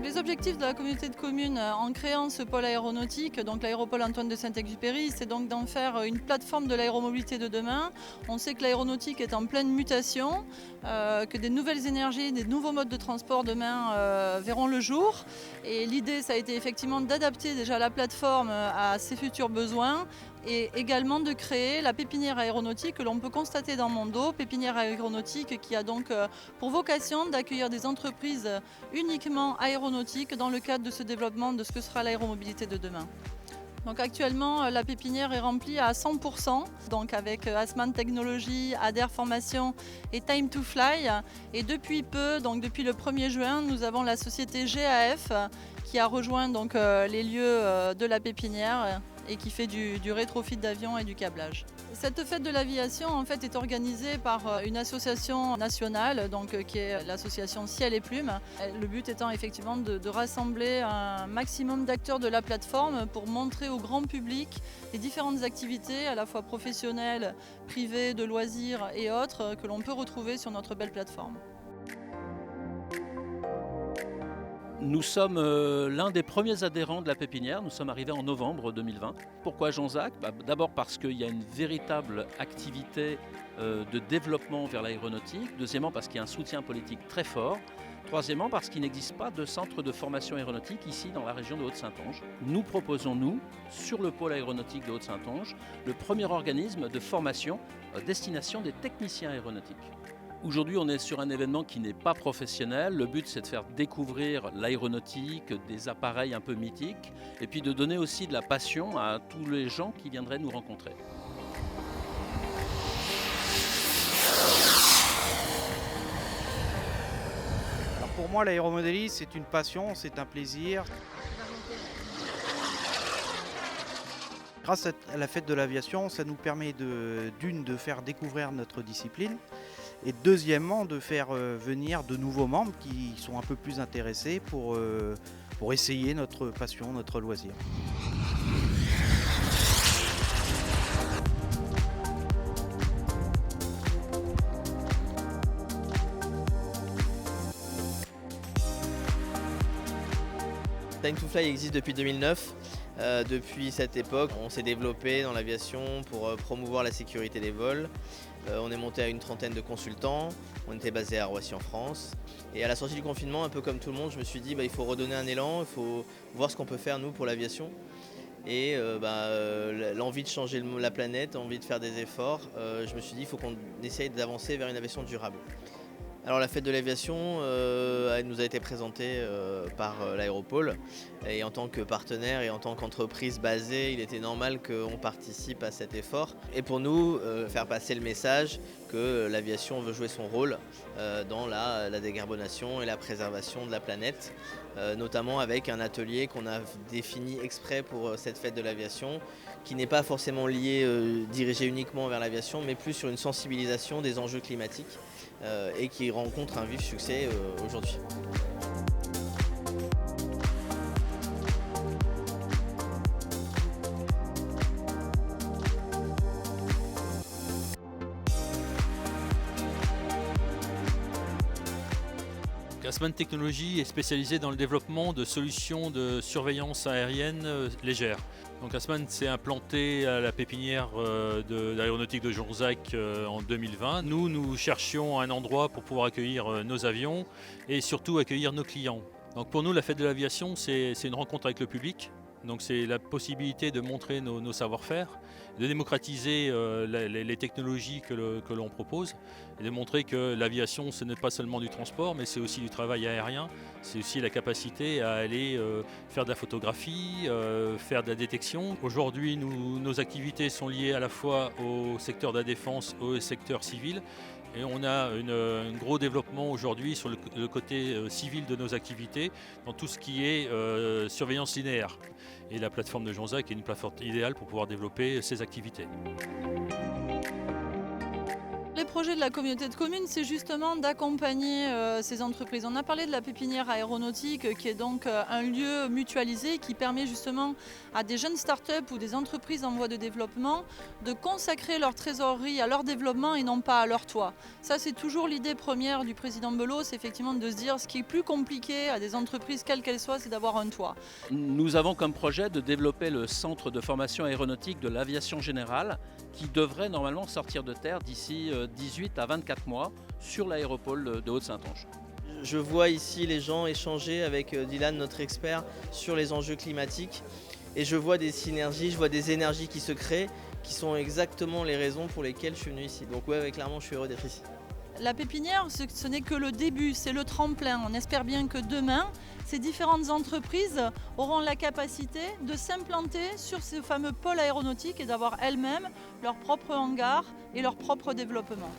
Les objectifs de la communauté de communes en créant ce pôle aéronautique, donc l'aéropole Antoine de Saint-Exupéry, c'est donc d'en faire une plateforme de l'aéromobilité de demain. On sait que l'aéronautique est en pleine mutation, que des nouvelles énergies, des nouveaux modes de transport demain verront le jour. Et l'idée, ça a été effectivement d'adapter déjà la plateforme à ces futurs besoins et également de créer la pépinière aéronautique que l'on peut constater dans Mondo, pépinière aéronautique qui a donc pour vocation d'accueillir des entreprises uniquement aéronautiques dans le cadre de ce développement de ce que sera l'aéromobilité de demain. Donc actuellement, la pépinière est remplie à 100%, donc avec Asman Technologies, Adair Formation et Time to Fly. Et depuis peu, donc depuis le 1er juin, nous avons la société GAF qui a rejoint donc, les lieux de la pépinière et qui fait du rétrofit d'avions et du câblage. Cette fête de l'aviation en fait, est organisée par une association nationale donc, qui est l'association Ciel et Plumes. Le but étant effectivement de rassembler un maximum d'acteurs de la plateforme pour montrer au grand public les différentes activités à la fois professionnelles, privées, de loisirs et autres que l'on peut retrouver sur notre belle plateforme. Nous sommes l'un des premiers adhérents de la pépinière, nous sommes arrivés en novembre 2020. Pourquoi Jonzac ? D'abord parce qu'il y a une véritable activité de développement vers l'aéronautique. Deuxièmement parce qu'il y a un soutien politique très fort. Troisièmement parce qu'il n'existe pas de centre de formation aéronautique ici dans la région de Haute-Saintonge. Nous proposons, sur le pôle aéronautique de Haute-Saintonge, le premier organisme de formation à destination des techniciens aéronautiques. Aujourd'hui, on est sur un événement qui n'est pas professionnel. Le but, c'est de faire découvrir l'aéronautique, des appareils un peu mythiques, et puis de donner aussi de la passion à tous les gens qui viendraient nous rencontrer. Alors pour moi, l'aéromodélisme, c'est une passion, c'est un plaisir. Grâce à la fête de l'aviation, ça nous permet de faire découvrir notre discipline et deuxièmement de faire venir de nouveaux membres qui sont un peu plus intéressés pour essayer notre passion, notre loisir. Time to Fly existe depuis 2009. Depuis cette époque, on s'est développé dans l'aviation pour promouvoir la sécurité des vols. On est monté à une trentaine de consultants, on était basé à Roissy en France. Et à la sortie du confinement, un peu comme tout le monde, je me suis dit il faut redonner un élan, il faut voir ce qu'on peut faire nous pour l'aviation. Et l'envie de changer la planète, l'envie de faire des efforts, je me suis dit il faut qu'on essaye d'avancer vers une aviation durable. Alors la fête de l'aviation elle nous a été présentée par l'aéropole et en tant que partenaire et en tant qu'entreprise basée, il était normal qu'on participe à cet effort. Et pour nous, faire passer le message que l'aviation veut jouer son rôle dans la décarbonation et la préservation de la planète, notamment avec un atelier qu'on a défini exprès pour cette fête de l'aviation, qui n'est pas forcément lié, dirigé uniquement vers l'aviation, mais plus sur une sensibilisation des enjeux climatiques et qui rencontre un vif succès aujourd'hui. Asman Technologies est spécialisé dans le développement de solutions de surveillance aérienne légère. Donc Asman s'est implanté à la pépinière de l'aéronautique de Jonzac en 2020. Nous cherchions un endroit pour pouvoir accueillir nos avions et surtout accueillir nos clients. Donc pour nous, la fête de l'aviation, c'est une rencontre avec le public. Donc c'est la possibilité de montrer nos savoir-faire, de démocratiser les technologies que l'on propose et de montrer que l'aviation, ce n'est pas seulement du transport, mais c'est aussi du travail aérien, c'est aussi la capacité à aller faire de la photographie, faire de la détection. Aujourd'hui, nos activités sont liées à la fois au secteur de la défense, au secteur civil. Et on a un gros développement aujourd'hui sur le côté civil de nos activités, dans tout ce qui est surveillance linéaire. Et la plateforme de Jonzac est une plateforme idéale pour pouvoir développer ces activités. Les projet de la communauté de communes, c'est justement d'accompagner ces entreprises. On a parlé de la pépinière aéronautique qui est donc un lieu mutualisé qui permet justement à des jeunes start-up ou des entreprises en voie de développement de consacrer leur trésorerie à leur développement et non pas à leur toit. Ça, c'est toujours l'idée première du président Belot, c'est effectivement de se dire ce qui est plus compliqué à des entreprises, quelles qu'elles soient, c'est d'avoir un toit. Nous avons comme projet de développer le centre de formation aéronautique de l'aviation générale qui devrait normalement sortir de terre d'ici 18 à 24 mois sur l'aéropole de Haute-Saintonge. Je vois ici les gens échanger avec Dylan, notre expert, sur les enjeux climatiques. Et je vois des synergies, je vois des énergies qui se créent, qui sont exactement les raisons pour lesquelles je suis venu ici. Donc ouais, clairement, je suis heureux d'être ici. La pépinière, ce n'est que le début, c'est le tremplin. On espère bien que demain, ces différentes entreprises auront la capacité de s'implanter sur ce fameux pôle aéronautique et d'avoir elles-mêmes leur propre hangar et leur propre développement.